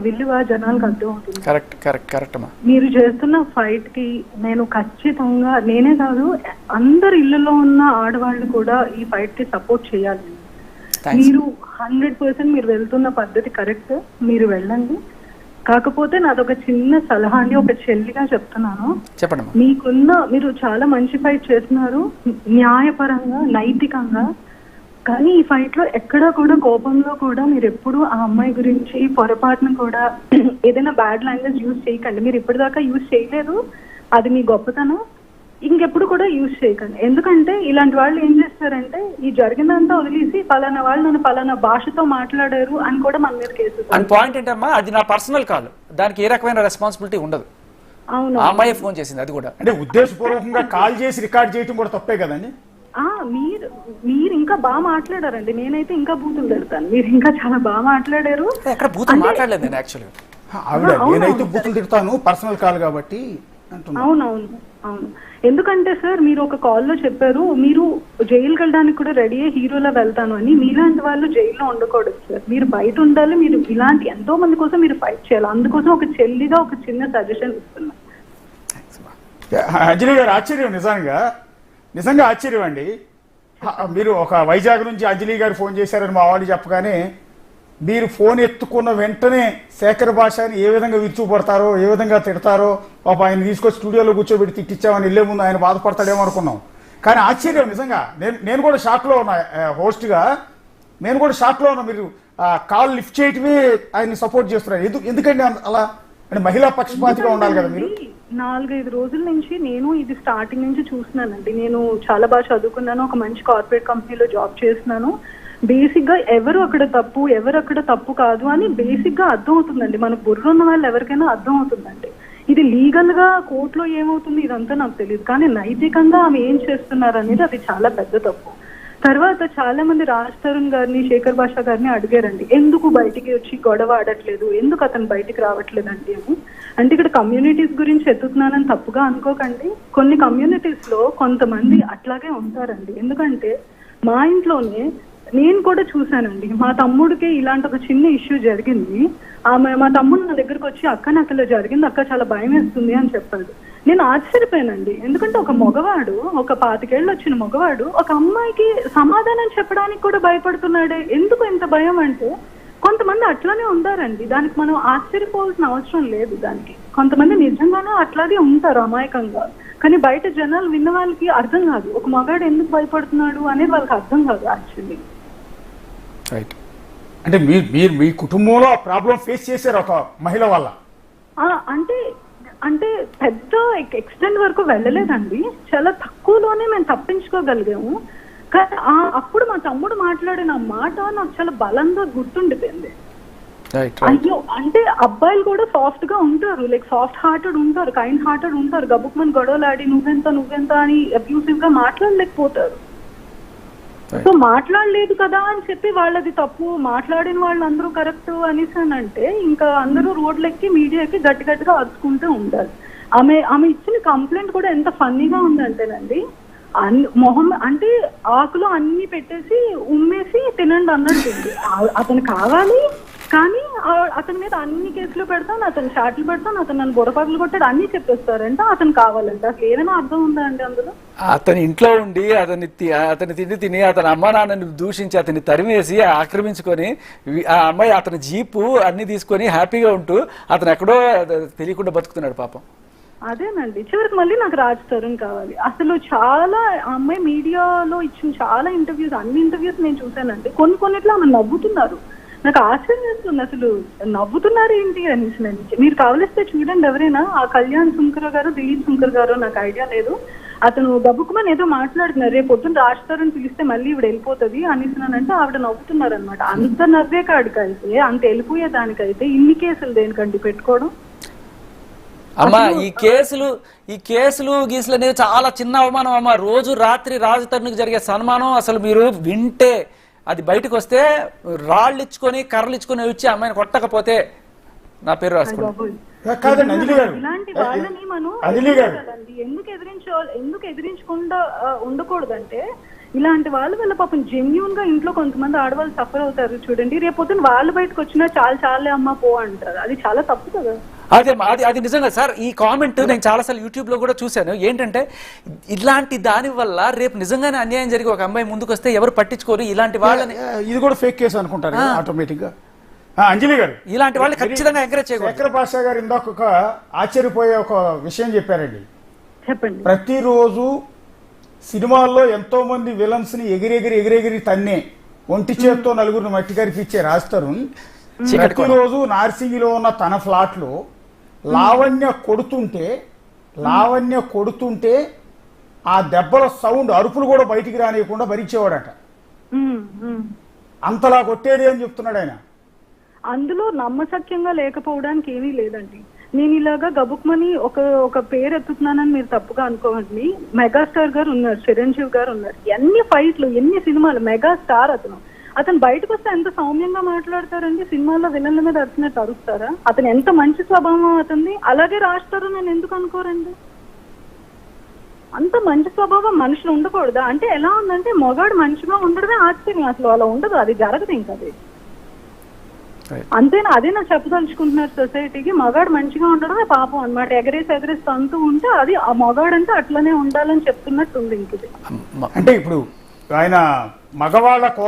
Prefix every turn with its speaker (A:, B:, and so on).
A: విలువ జనాలకు అర్థమవుతుంది.
B: కరెక్ట్ కరెక్ట్ కరెక్ట్ అమ్మా.
A: మీరు చేస్తున్న ఫైట్ కి నేను ఖచ్చితంగా నేనే కాదు అందరు ఇళ్లలో ఉన్న ఆడవాళ్ళు కూడా ఈ ఫైట్ కి సపోర్ట్ చేయాలి. మీరు 100% మీరు వెళ్తున్న పద్ధతి కరెక్ట్, మీరు వెళ్ళండి. కాకపోతే నాదొక చిన్న సలహా అండి, ఒక చెల్లిగా చెప్తున్నాను.
B: చెప్పండి.
A: మీరు చాలా మంచి ఫైట్ చేస్తున్నారు న్యాయపరంగా, నైతికంగా. కానీ ఈ ఫైట్ లో ఎక్కడా కూడా కోపంలో కూడా మీరు ఎప్పుడు ఆ అమ్మాయి గురించి పొరపాటును కూడా ఏదైనా బ్యాడ్ లాంగ్వేజ్ యూజ్ చేయకండి. మీరు ఇప్పటిదాకా యూజ్ చేయలేదు, అది మీ గొప్పతనం. ఇంకెప్పుడు కూడా యూజ్ చేయకండి. ఎందుకంటే ఇలాంటి వాళ్ళు ఏం చేస్తారంటే ఈ జరిగిందంతా వదిలేసి పలానా వాళ్ళు నన్ను పలానా భాషతో మాట్లాడారు అని కూడా మన మీద కేసు.
B: పాయింట్ ఏంటమ్మా, అది నా పర్సనల్ కాల్, దానికి ఏ రకమైన రెస్పాన్సిబిలిటీ ఉండదు.
A: అవును,
B: అమ్మాయి ఫోన్ చేసింది, అది కూడా
C: అంటే ఉద్దేశపూర్వకంగా కాల్ చేసి రికార్డ్ చేయడం కూడా తప్పే కదండి.
A: మీరు ఇంకా బాగా మాట్లాడారండి, నేనైతే ఇంకా బూతులు తిడతాను. మీరు ఇంకా చాలా బాగా మాట్లాడారు.
B: ఎక్కడ బూతులు మాట్లాడలేదు యాక్చువల్లీ.
C: నేనైతే బూతులు తిడతాను, పర్సనల్ కాల్ కాబట్టి.
A: అవునవును అవును. ఎందుకంటే సార్ మీరు ఒక కాల్లో చెప్పారు మీరు జైలుకి వెళ్ళడానికి కూడా రెడీ అయ్యి హీరోలా వెళ్తాను అని. మీలాంటి వాళ్ళు జైల్లో ఉండకూడదు సార్, మీరు బయట ఉండాలి. మీరు ఇలాంటి ఎంతో మంది కోసం మీరు ఫైట్ చేయాలి. అందుకోసం ఒక చెల్లిగా ఒక చిన్న సజెషన్ ఇస్తున్నా.
C: అంజలి గారు ఆశ్చర్యం, నిజంగా ఆశ్చర్యం అండి. మీరు ఒక వైజాగ్ నుంచి అంజలి గారు ఫోన్ చేశారని మా వాళ్ళు చెప్పగానే మీరు ఫోన్ ఎత్తుకున్న వెంటనే శేఖర్ భాషని ఏ విధంగా విరుచుపడతారో, ఏ విధంగా తిడతారో, పాప ఆయన తీసుకొచ్చి స్టూడియోలో కూర్చోబెట్టి తిట్టించామని వెళ్ళే ముందు ఆయన బాధపడతాడేమో అనుకున్నాం. కానీ ఆశ్చర్యం, నిజంగా నేను కూడా షాక్లో ఉన్నా. హోస్ట్గా నేను కూడా షాక్లో ఉన్నా. మీరు కాల్ లిఫ్ట్ చేయటమే ఆయన్ని సపోర్ట్ చేస్తున్నారు. ఎందుకంటే అలా అంటే మహిళా పక్షపాతిగా ఉండాలి కదా. మీరు
A: 4-5 రోజుల నుంచి నేను ఇది స్టార్టింగ్ నుంచి చూస్తున్నానండి. నేను చాలా బాగా చదువుకున్నాను, ఒక మంచి కార్పొరేట్ కంపెనీలో జాబ్ చేస్తున్నాను. బేసిక్ గా ఎవరు అక్కడ తప్పు, ఎవరు అక్కడ తప్పు కాదు అని బేసిక్ గా అర్థం అవుతుందండి. మన బుర్ర ఉన్న వాళ్ళు ఎవరికైనా అర్థం అవుతుందండి. ఇది లీగల్ గా కోర్టులో ఏమవుతుంది ఇదంతా నాకు తెలియదు, కానీ నైతికంగా ఆమె ఏం చేస్తున్నారు అనేది అది చాలా పెద్ద తప్పు. తర్వాత చాలా మంది రాజ్ తరుణ్ గారిని, శేఖర్ భాష గారిని అడిగారండి ఎందుకు బయటికి వచ్చి గొడవ ఆడట్లేదు, ఎందుకు అతను బయటికి రావట్లేదండి అని. అంటే ఇక్కడ కమ్యూనిటీస్ గురించి ఎత్తుతున్నానని తప్పుగా అనుకోకండి. కొన్ని కమ్యూనిటీస్ లో కొంతమంది అట్లాగే ఉంటారండి. ఎందుకంటే మా ఇంట్లోనే నేను కూడా చూశానండి, మా తమ్ముడికి ఇలాంటి ఒక చిన్న ఇష్యూ జరిగింది. మా తమ్ముడు నా దగ్గరకు వచ్చి అక్క నాకు ఇలా జరిగింది అక్క, చాలా భయం వేస్తుంది అని చెప్పాడు. నేను ఆశ్చర్యపోయానండి. ఎందుకంటే ఒక మగవాడు, ఒక 25 ఏళ్ళు వచ్చిన మగవాడు ఒక అమ్మాయికి సమాధానం చెప్పడానికి కూడా భయపడుతున్నాడే. ఎందుకు ఎంత భయం అంటే కొంతమంది అట్లానే ఉంటారండి. దానికి మనం ఆశ్చర్యపోవాల్సిన అవసరం లేదు. దానికి కొంతమంది నిజంగానే అట్లాగే ఉంటారు అమాయకంగా. కానీ బయట జనాలు విన్న వాళ్ళకి అర్థం కాదు, ఒక మగాడు ఎందుకు భయపడుతున్నాడు అనేది వాళ్ళకి అర్థం కాదు యాక్చువల్లీ.
C: అంటే మీరు మీ కుటుంబంలో ప్రాబ్లం ఫేస్ చేశారు ఒక మహిళ వల్ల?
A: అంటే పెద్ద ఎక్స్టెంట్ వరకు వెళ్ళలేదండి, చాలా తక్కువలోనే మేము తప్పించుకోగలిగాము. కానీ అప్పుడు మా తమ్ముడు మాట్లాడిన మాట నాకు చాలా బలంగా గుర్తుండిపోయింది. అయ్యో, అంటే అబ్బాయిలు కూడా సాఫ్ట్ గా ఉంటారు, లైక్ సాఫ్ట్ హార్టెడ్ ఉంటారు, కైండ్ హార్టెడ్ ఉంటారు. గబుక్మని గొడవలు ఆడి నువ్వెంత అని అబ్యూసివ్ గా మాట్లాడలేకపోతారు. సో మాట్లాడలేదు కదా అని చెప్పి వాళ్ళది తప్పు, మాట్లాడిన వాళ్ళు అందరూ కరెక్ట్ అనేసి అంటే ఇంకా అందరూ రోడ్లెక్కి మీడియాకి గట్టిగా అరుచుకుంటూ ఉండాలి. ఆమె ఇచ్చిన కంప్లైంట్ కూడా ఎంత ఫన్నీగా ఉందంటేనండి, మొహం అంటే ఆకులో అన్ని పెట్టేసి ఉమ్మేసి తినండి అన్నట్టుంది. అతను కావాలి కానీ అతని మీద అన్ని కేసులు పెడతాను, అతను చాట్లు పెడతాను, అతను నన్ను బుర్రపగలు కొట్టాడు అన్ని చెప్పేస్తారంటే అతను కావాలంటే అసలు ఏదైనా అర్థం ఉందా అండి అందులో?
B: అతని ఇంట్లో ఉండి అతని తిని అతని అమ్మ నాన్నని దూషించి అతన్ని తరిమేసి ఆక్రమించుకొని ఆ అమ్మాయి అతని జీపు అన్ని తీసుకొని హ్యాపీగా ఉంటూ అతను ఎక్కడో తెలియకుండా బతుకుతున్నాడు పాపం.
A: అదేనండి, చివరికి మళ్ళీ నాకు రాజ్ తరుణ్ కావాలి. అసలు చాలా అమ్మాయి మీడియాలో ఇచ్చిన చాలా ఇంటర్వ్యూస్, అన్ని ఇంటర్వ్యూస్ నేను చూసానండి. కొన్నిట్లో ఆమె నవ్వుతున్నారు. నాకు ఆశ్చర్యం వేస్తుంది, అసలు నవ్వుతున్నారు ఏంటి అనేసి. మీరు కావలిస్తే చూడండి, ఎవరైనా ఆ కళ్యాణ్ సుంకర్ గారు, దిలీప్ శంకర్ గారు, నాకు ఐడియా లేదు, అతను గబుక్కుమని ఏదో మాట్లాడుతున్నారు. రేపు పొద్దున్న రాజ్ తరుణ్ పిలిస్తే మళ్ళీ ఇవిడ వెళ్ళిపోతుంది అనేసినానంటే ఆవిడ నవ్వుతున్నారు అనమాట. అంత నవ్వే కాడికైతే, అంత వెళ్ళిపోయే దానికైతే ఇన్ని కేసులు దేనికండి పెట్టుకోవడం?
B: అమ్మా ఈ కేసులు గీసులు అనేవి చాలా చిన్న అవమానం అమ్మా. రోజు రాత్రి రాజ్ తరుణ్కి జరిగే సన్మానం అసలు మీరు వింటే, అది బయటకు వస్తే రాళ్ళు ఇచ్చుకొని కర్రలు ఇచ్చుకొని వచ్చి అమ్మాయిని కొట్టకపోతే నా పేరు రాసుకోండి.
A: ఇలాంటి వాళ్ళని మనం ఎందుకు ఎదిరించకుండా ఉండకూడదంటే, ఇలాంటి వాళ్ళ పాపం జెన్యూన్ గా ఇంట్లో కొంతమంది ఆడవాళ్ళు సఫర్ అవుతారు చూడండి, రేపు పొద్దున వాళ్ళు బయటకు వచ్చినా చాలే అమ్మ పో అంటారు. అది చాలా తప్పు కదా.
B: అదే అది నిజంగా సార్. ఈ కామెంట్ నేను చాలాసార్లు యూట్యూబ్ లో కూడా చూశాను. ఏంటంటే ఇలాంటి దాని వల్ల రేపు నిజంగానే అన్యాయం జరిగి ఒక అమ్మాయి ముందుకు వస్తే ఎవరు పట్టించుకోరు. ఇలాంటి వాళ్ళని
C: ఇది కూడా ఫేక్ కేసు అనుకుంటారు ఆటోమేటిక్ గా. అంజలి గారు,
B: ఇలాంటి వాళ్ళు ఖచ్చితంగా ఎంకరేజ్ చేయకూడదు.
C: శేఖర్ భాషా గారు ఇందాక ఒక ఆశ్చర్యపోయే ఒక విషయం చెప్పారండి.
A: చెప్పండి.
C: ప్రతిరోజు సినిమాల్లో ఎంతో మంది విలన్స్ ని ఎగిరెగిరి తన్నే ఒంటి చేత్తో నలుగురిని మట్టి కరిపించే రాజ్ తరుణ్ ప్రతిరోజు నార్సింగిలో ఉన్న తన ఫ్లాట్ లో లావణ్య కొడుతుంటే ఆ దెబ్బల సౌండ్ అరుపులు కూడా బయటికి రానియకుండా భరించేవాడట. అంతలా కొట్టేది అని చెప్తున్నాడు ఆయన.
A: అందులో నమ్మసక్యంగా లేకపోవడానికి ఏమీ లేదండి. నేను ఇలాగా గబుక్మని ఒక పేరు ఎత్తుతున్నానని మీరు తప్పుగా అనుకోవండి. మెగాస్టార్ గారు ఉన్నారు, చిరంజీవి గారు ఉన్నారు, ఎన్ని ఫైట్లు ఎన్ని సినిమాలు, మెగాస్టార్ అతను బయటకు వస్తే ఎంత సౌమ్యంగా మాట్లాడతారండి. సినిమాల్లో విలన్ల మీద అరిచినట్టు అరుస్తారా? అతను ఎంత మంచి స్వభావం అతనిది. అలాగే రాస్తారు నేను ఎందుకు అనుకోరండి. అంత మంచి స్వభావం మనుషులు ఉండకూడదా? అంటే ఎలా ఉందంటే మగాడు మంచిగా ఉండడమే ఆశ్చర్యం. అసలు అలా ఉండదు, అది జరగదు. ఇంకా అది అంతేనా? అదే నాకు చెప్పదలుచుకుంటున్నారు సొసైటీకి. మగాడు మంచిగా ఉండడమే పాపం అన్నమాట. ఎగరేసి తంతూ ఉంటే అది ఆ మగాడంటే అట్లనే ఉండాలని చెప్తున్నట్టు ఉంది. ఇంకది
C: అంటే ఇప్పుడు ఆయన మగవాళ్ళ కోసం